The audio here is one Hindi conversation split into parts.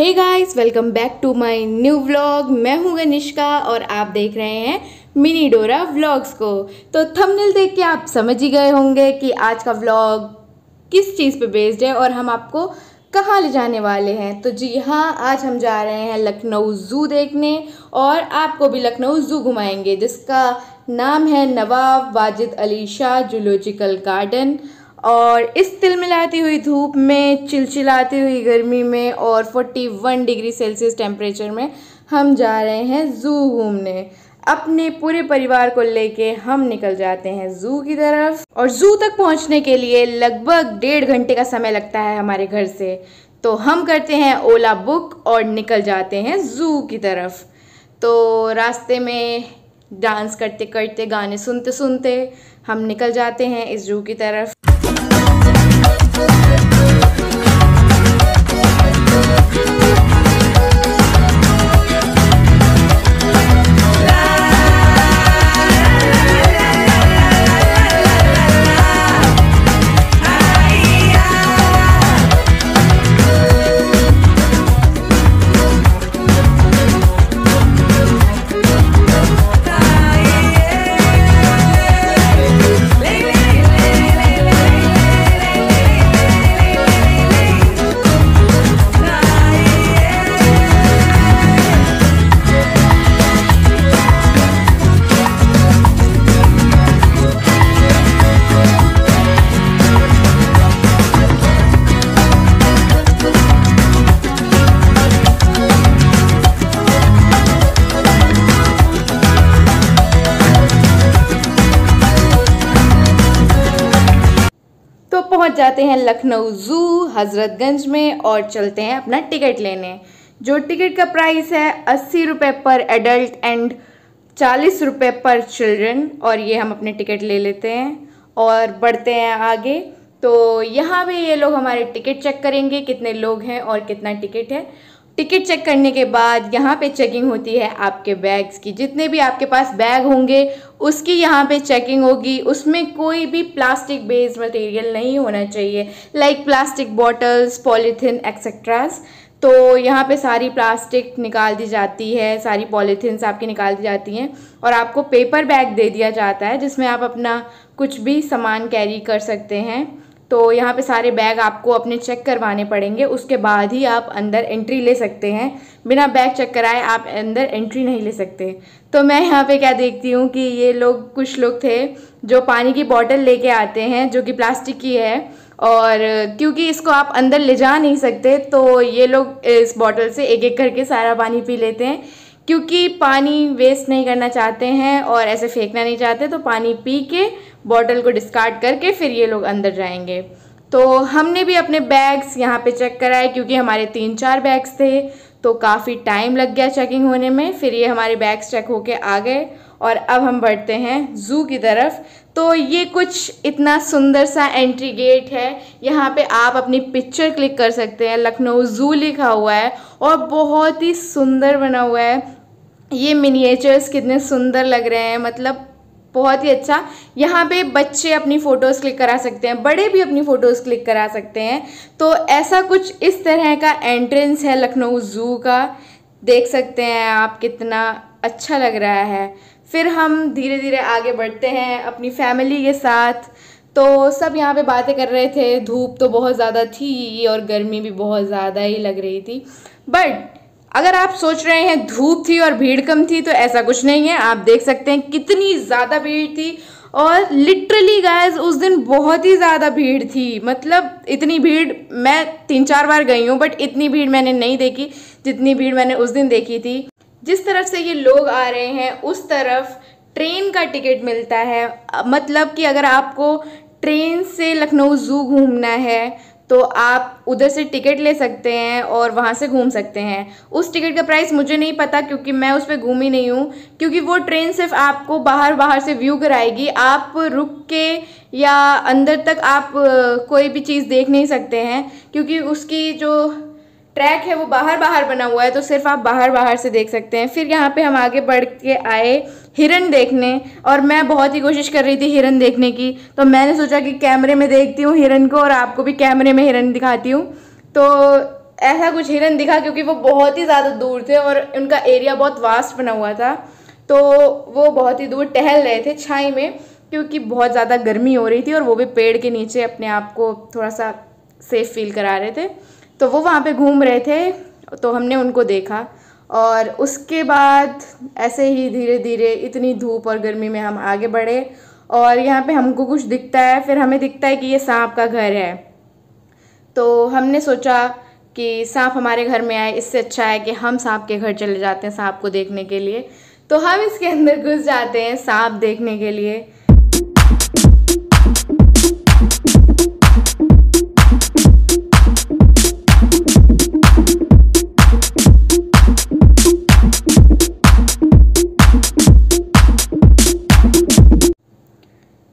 Hey guys, welcome back to my new vlog. मैं हूं गनिष्का और आप देख रहे हैं मिनी डोरा व्लॉग्स को। तो थंबनेल देख के आप समझ ही गए होंगे कि आज का व्लॉग किस चीज़ पे बेस्ड है और हम आपको कहाँ ले जाने वाले हैं। तो जी हाँ, आज हम जा रहे हैं लखनऊ ज़ू देखने और आपको भी लखनऊ ज़ू घुमाएंगे, जिसका नाम है नवाब वाजिद अली शाह जूलॉजिकल गार्डन। और इस तिलमिलाती हुई धूप में, चिलचिलाती हुई गर्मी में और 41 डिग्री सेल्सियस टेम्परेचर में हम जा रहे हैं ज़ू घूमने। अपने पूरे परिवार को लेके हम निकल जाते हैं ज़ू की तरफ। और ज़ू तक पहुंचने के लिए लगभग 1.5 घंटे का समय लगता है हमारे घर से। तो हम करते हैं ओला बुक और निकल जाते हैं ज़ू की तरफ। तो रास्ते में डांस करते करते, गाने सुनते सुनते हम निकल जाते हैं इस ज़ू की तरफ। पहुंच जाते हैं लखनऊ ज़ू हजरतगंज में और चलते हैं अपना टिकट लेने। जो टिकट का प्राइस है 80 रुपये पर एडल्ट एंड 40 रुपये पर चिल्ड्रन। और ये हम अपने टिकट ले लेते हैं और बढ़ते हैं आगे। तो यहाँ पे ये लोग हमारे टिकट चेक करेंगे, कितने लोग हैं और कितना टिकट है। टिकट चेक करने के बाद यहाँ पे चेकिंग होती है आपके बैग्स की। जितने भी आपके पास बैग होंगे उसकी यहाँ पे चेकिंग होगी। उसमें कोई भी प्लास्टिक बेस्ड मटेरियल नहीं होना चाहिए, like plastic bottles, polythene etceteras. तो यहाँ पे सारी प्लास्टिक निकाल दी जाती है, सारी पॉलीथीन्स आपकी निकाल दी जाती हैं और आपको पेपर बैग दे दिया जाता है जिसमें आप अपना कुछ भी सामान कैरी कर सकते हैं। तो यहाँ पे सारे बैग आपको अपने चेक करवाने पड़ेंगे, उसके बाद ही आप अंदर एंट्री ले सकते हैं। बिना बैग चेक कराए आप अंदर एंट्री नहीं ले सकते। तो मैं यहाँ पे क्या देखती हूँ कि ये लोग, कुछ लोग थे जो पानी की बोतल लेके आते हैं जो कि प्लास्टिक की है, और क्योंकि इसको आप अंदर ले जा नहीं सकते तो ये लोग इस बोतल से एक एक करके सारा पानी पी लेते हैं, क्योंकि पानी वेस्ट नहीं करना चाहते हैं और ऐसे फेंकना नहीं चाहते। तो पानी पी के बॉटल को डिस्कार्ड करके फिर ये लोग अंदर जाएंगे। तो हमने भी अपने बैग्स यहाँ पे चेक कराए, क्योंकि हमारे 3-4 बैग्स थे तो काफ़ी टाइम लग गया चेकिंग होने में। फिर ये हमारे बैग्स चेक होके आ गए और अब हम बढ़ते हैं ज़ू की तरफ। तो ये कुछ इतना सुंदर सा एंट्री गेट है। यहाँ पे आप अपनी पिक्चर क्लिक कर सकते हैं, लखनऊ ज़ू लिखा हुआ है और बहुत ही सुंदर बना हुआ है। ये मिनिएचर्स कितने सुंदर लग रहे हैं, मतलब बहुत ही अच्छा। यहाँ पे बच्चे अपनी फ़ोटोज़ क्लिक करा सकते हैं, बड़े भी अपनी फ़ोटोज़ क्लिक करा सकते हैं। तो ऐसा कुछ इस तरह का एंट्रेंस है लखनऊ ज़ू का, देख सकते हैं आप, कितना अच्छा लग रहा है। फिर हम धीरे धीरे आगे बढ़ते हैं अपनी फैमिली के साथ। तो सब यहाँ पे बातें कर रहे थे। धूप तो बहुत ज़्यादा थी और गर्मी भी बहुत ज़्यादा ही लग रही थी। बट अगर आप सोच रहे हैं धूप थी और भीड़ कम थी, तो ऐसा कुछ नहीं है। आप देख सकते हैं कितनी ज़्यादा भीड़ थी और लिटरली गाइस उस दिन बहुत ही ज़्यादा भीड़ थी। मतलब इतनी भीड़ मैं 3-4 बार गई हूँ बट इतनी भीड़ मैंने नहीं देखी जितनी भीड़ मैंने उस दिन देखी थी। जिस तरफ से ये लोग आ रहे हैं उस तरफ ट्रेन का टिकट मिलता है। मतलब कि अगर आपको ट्रेन से लखनऊ ज़ू घूमना है तो आप उधर से टिकट ले सकते हैं और वहाँ से घूम सकते हैं। उस टिकट का प्राइस मुझे नहीं पता, क्योंकि मैं उस पर घूमी नहीं हूँ, क्योंकि वो ट्रेन सिर्फ आपको बाहर से व्यू कराएगी। आप रुक के या अंदर तक आप कोई भी चीज़ देख नहीं सकते हैं, क्योंकि उसकी जो ट्रैक है वो बाहर बना हुआ है, तो सिर्फ आप बाहर से देख सकते हैं। फिर यहाँ पे हम आगे बढ़ के आए हिरन देखने, और मैं बहुत ही कोशिश कर रही थी हिरन देखने की, तो मैंने सोचा कि कैमरे में देखती हूँ हिरन को और आपको भी कैमरे में हिरन दिखाती हूँ। तो ऐसा कुछ हिरन दिखा, क्योंकि वो बहुत ही ज़्यादा दूर थे और उनका एरिया बहुत वास्ट बना हुआ था, तो वो बहुत ही दूर टहल रहे थे छाई में, क्योंकि बहुत ज़्यादा गर्मी हो रही थी और वो भी पेड़ के नीचे अपने आप को थोड़ा सा सेफ फील करा रहे थे। तो वो वहाँ पे घूम रहे थे, तो हमने उनको देखा और उसके बाद ऐसे ही धीरे धीरे इतनी धूप और गर्मी में हम आगे बढ़े और यहाँ पे हमको कुछ दिखता है, फिर हमें दिखता है कि ये सांप का घर है। तो हमने सोचा कि सांप हमारे घर में आए, इससे अच्छा है कि हम सांप के घर चले जाते हैं सांप को देखने के लिए। तो हम इसके अंदर घुस जाते हैं सांप देखने के लिए।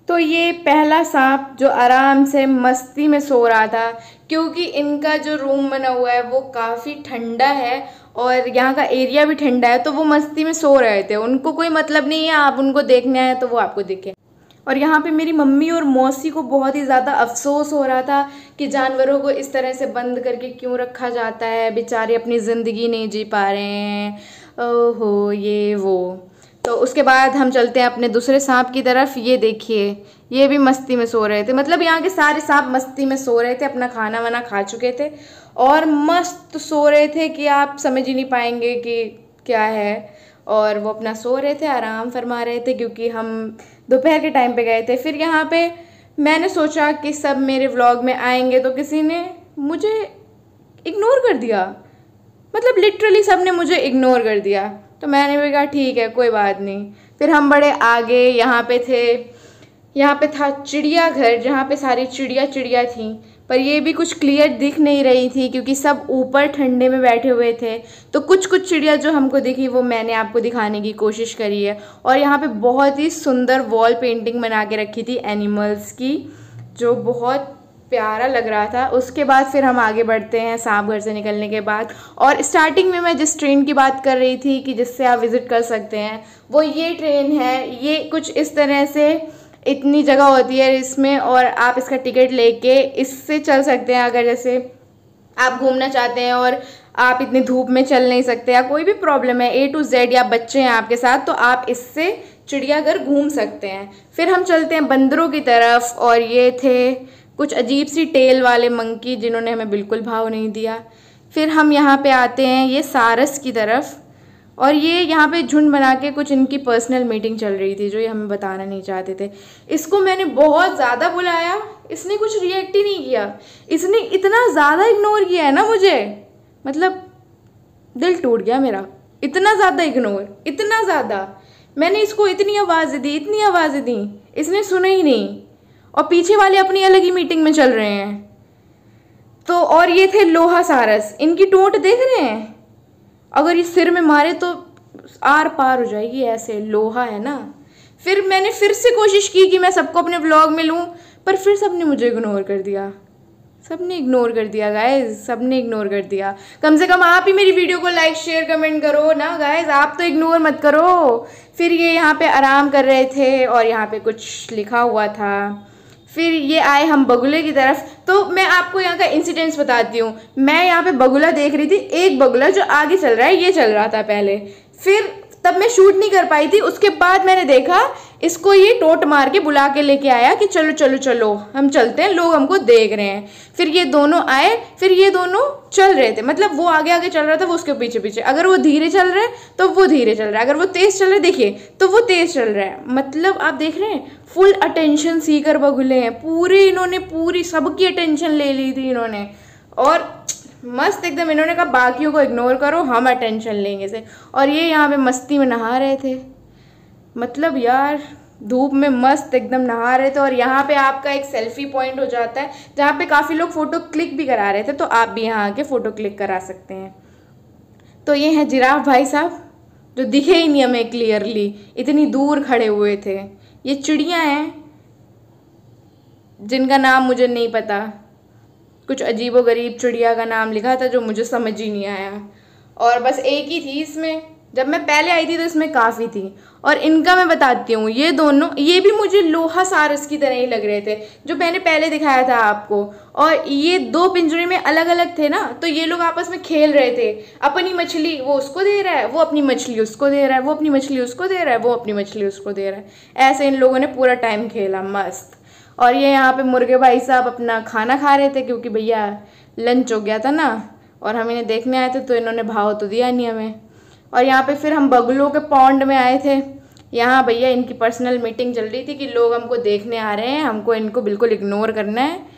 तो ये पहला सांप जो आराम से मस्ती में सो रहा था, क्योंकि इनका जो रूम बना हुआ है वो काफ़ी ठंडा है और यहाँ का एरिया भी ठंडा है, तो वो मस्ती में सो रहे थे। उनको कोई मतलब नहीं है आप उनको देखने आए तो वो आपको दिखे। और यहाँ पे मेरी मम्मी और मौसी को बहुत ही ज़्यादा अफसोस हो रहा था कि जानवरों को इस तरह से बंद करके क्यों रखा जाता है, बेचारे अपनी ज़िंदगी नहीं जी पा रहे हैं, ओहो ये वो। तो उसके बाद हम चलते हैं अपने दूसरे सांप की तरफ। ये देखिए, ये भी मस्ती में सो रहे थे, मतलब यहाँ के सारे सांप मस्ती में सो रहे थे, अपना खाना वाना खा चुके थे और मस्त सो रहे थे कि आप समझ ही नहीं पाएंगे कि क्या है। और वो अपना सो रहे थे, आराम फरमा रहे थे, क्योंकि हम दोपहर के टाइम पे गए थे। फिर यहाँ पे मैंने सोचा कि सब मेरे व्लॉग में आएंगे, तो किसी ने मुझे इग्नोर कर दिया, मतलब लिटरली सब ने मुझे इग्नोर कर दिया। तो मैंने भी कहा ठीक है कोई बात नहीं। फिर हम बड़े आगे यहाँ पे था चिड़ियाघर, जहाँ पे सारी चिड़िया थी, पर ये भी कुछ क्लियर दिख नहीं रही थी क्योंकि सब ऊपर ठंडे में बैठे हुए थे। तो कुछ चिड़िया जो हमको दिखी वो मैंने आपको दिखाने की कोशिश करी है। और यहाँ पे बहुत ही सुंदर वॉल पेंटिंग बना के रखी थी एनिमल्स की, जो बहुत प्यारा लग रहा था। उसके बाद फिर हम आगे बढ़ते हैं सांप घर से निकलने के बाद। और स्टार्टिंग में मैं जिस ट्रेन की बात कर रही थी कि जिससे आप विज़िट कर सकते हैं, वो ये ट्रेन है। ये कुछ इस तरह से इतनी जगह होती है इसमें और आप इसका टिकट लेके इससे चल सकते हैं। अगर जैसे आप घूमना चाहते हैं और आप इतनी धूप में चल नहीं सकते या कोई भी प्रॉब्लम है A to Z या बच्चे हैं आपके साथ, तो आप इससे चिड़ियाघर घूम सकते हैं। फिर हम चलते हैं बंदरों की तरफ और ये थे कुछ अजीब सी टेल वाले मंकी जिन्होंने हमें बिल्कुल भाव नहीं दिया। फिर हम यहाँ पे आते हैं ये सारस की तरफ और ये यहाँ पे झुंड बना के कुछ इनकी पर्सनल मीटिंग चल रही थी जो ये हमें बताना नहीं चाहते थे। इसको मैंने बहुत ज़्यादा बुलाया, इसने कुछ रिएक्ट ही नहीं किया। इसने इतना ज़्यादा इग्नोर किया है ना मुझे, मतलब दिल टूट गया मेरा। इतना ज़्यादा इग्नोर, इतना ज़्यादा। मैंने इसको इतनी आवाज़ें दी, इसने सुना ही नहीं और पीछे वाले अपनी अलग ही मीटिंग में चल रहे हैं। तो और ये थे लोहा सारस, इनकी टोंट देख रहे हैं, अगर ये सिर में मारे तो आर पार हो जाएगी, ऐसे लोहा है ना। फिर मैंने फिर से कोशिश की कि मैं सबको अपने व्लॉग में लूँ, पर फिर सबने मुझे इग्नोर कर दिया। गाइज, सबने इग्नोर कर दिया। कम से कम आप ही मेरी वीडियो को लाइक शेयर कमेंट करो ना गाइज, आप तो इग्नोर मत करो। फिर ये यहाँ पे आराम कर रहे थे और यहाँ पे कुछ लिखा हुआ था। फिर ये आए हम बगुले की तरफ। तो मैं आपको यहाँ का इंसिडेंट्स बताती हूँ। मैं यहाँ पे बगुला देख रही थी, एक बगुला जो आगे चल रहा है, ये चल रहा था पहले। फिर तब मैं शूट नहीं कर पाई थी। उसके बाद मैंने देखा इसको ये टोट मार के बुला के लेके आया कि चलो चलो चलो हम चलते हैं, लोग हमको देख रहे हैं। फिर ये दोनों आए, फिर ये दोनों चल रहे थे, मतलब वो आगे आगे चल रहा था, वो उसके पीछे पीछे। अगर वो धीरे चल रहा है तो वो धीरे चल रहा है, अगर वो तेज़ चल रहा है देखिए तो वो तेज़ चल रहा है। मतलब आप देख रहे हैं, फुल अटेंशन सीकर बगुले हैं पूरे। इन्होंने पूरी सबकी अटेंशन ले ली थी इन्होंने और मस्त एकदम। इन्होंने कहा बाकियों को इग्नोर करो, हम अटेंशन लेंगे से। और ये यहाँ पे मस्ती में नहा रहे थे, मतलब यार धूप में मस्त एकदम नहा रहे थे। और यहाँ पे आपका एक सेल्फी पॉइंट हो जाता है जहाँ पे काफ़ी लोग फ़ोटो क्लिक भी करा रहे थे, तो आप भी यहाँ आके फ़ोटो क्लिक करा सकते हैं। तो ये हैं जिराफ भाई साहब, जो दिखे ही नहीं हमें क्लियरली, इतनी दूर खड़े हुए थे। ये चिड़िया हैं जिनका नाम मुझे नहीं पता, कुछ अजीबो गरीब चिड़िया का नाम लिखा था जो मुझे समझ ही नहीं आया। और बस एक ही थी इसमें, जब मैं पहले आई थी तो इसमें काफ़ी थी। और इनका मैं बताती हूँ, ये दोनों, ये भी मुझे लोहा सारस की तरह ही लग रहे थे जो मैंने पहले दिखाया था आपको। और ये दो पिंजरे में अलग अलग थे ना, तो ये लोग आपस में खेल रहे थे। अपनी मछली वो उसको दे रहा है, वो अपनी मछली उसको दे रहा है, वो अपनी मछली उसको दे रहा है, वो अपनी मछली उसको दे रहा है। ऐसे इन लोगों ने पूरा टाइम खेला मस्त। और ये यहाँ पे मुर्गे भाई साहब अपना खाना खा रहे थे क्योंकि भैया लंच हो गया था ना, और हम इन्हें देखने आए थे तो इन्होंने भाव तो दिया नहीं हमें। और यहाँ पे फिर हम बगुलों के पॉन्ड में आए थे। यहाँ भैया इनकी पर्सनल मीटिंग चल रही थी कि लोग हमको देखने आ रहे हैं, हमको इनको बिल्कुल इग्नोर करना है।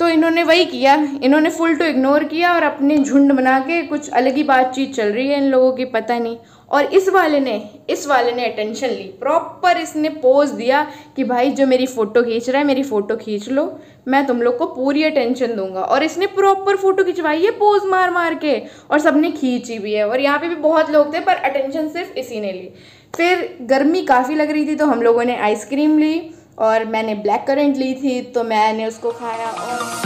तो इन्होंने वही किया, इन्होंने फुल टू इग्नोर किया और अपने झुंड बना के कुछ अलग ही बातचीत चल रही है इन लोगों की, पता नहीं। और इस वाले ने अटेंशन ली, प्रॉपर इसने पोज दिया कि भाई जो मेरी फ़ोटो खींच रहा है मेरी फ़ोटो खींच लो, मैं तुम लोग को पूरी अटेंशन दूंगा। और इसने प्रॉपर फ़ोटो खिंचवाई है पोज मार मार के, और सबने खींची भी है। और यहाँ पे भी बहुत लोग थे पर अटेंशन सिर्फ इसी ने ली। फिर गर्मी काफ़ी लग रही थी तो हम लोगों ने आइसक्रीम ली, और मैंने ब्लैक करंट ली थी तो मैंने उसको खाया। और